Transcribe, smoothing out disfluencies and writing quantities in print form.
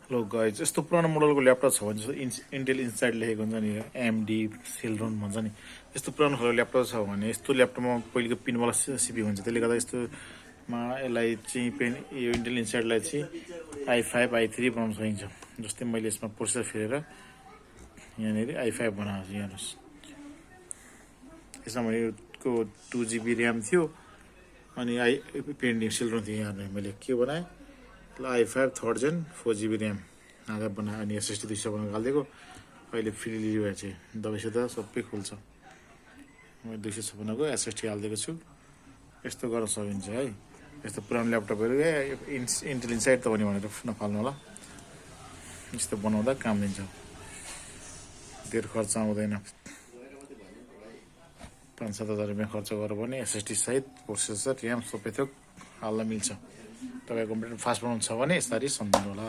Hello guys, यस्तो पुरानो मोडलको laptop छ भने जस्तो इन्टेल इन्साइड लेखेको हुन्छ नि, एमडी सेलरोन भन्छ नि, यस्तो पुरानो खालको ल्यापटप छ भने यस्तो ल्यापटपमा पहिलेको पिनवाला सिपी हुन्छ, त्यसले गर्दा यस्तोमा यसलाई चाहिँ यो इन्टेल इन्साइडलाई चाहिँ i5 i3 बनाउन सकिन्छ। जस्तै मैले यसमा प्रोसेसर फेरेर यहाँनिर i5 बनाएको छु। यहाँ हेर्नुहोस्, यसमा भनेको 2GB ऱ्याम थियो अनि पेन्डिङ सेलरोन थियो। यहाँ मैले के बनाएँ, i5 third gen 4GB RAM हालेर बनायो अनि SSD 200 बनाएर हालिदिएको। अहिले फ्रीली भए चाहिँ दबाईसित सबै खुल्छ। मैले 256 को SSD हालिदिएको छु। यस्तो गर्न सकिन्छ है। यस्तो पुरानो ल्यापटपहरू इन्टेल इन्साइड त भने भनेर नफाल्नु होला, यस्तो बनाउँदा काम दिन्छ, धेर खर्च आउँदैन। 5-7 हजार रुपियाँ खर्च गरेर पनि SSD सहित प्रोसेसर ऱ्याम सबै थोक हाल्न मिल्छ। तपाईँ कम्प्युटर फास्ट बनाउनु छ भने यसरी सम्झनु होला।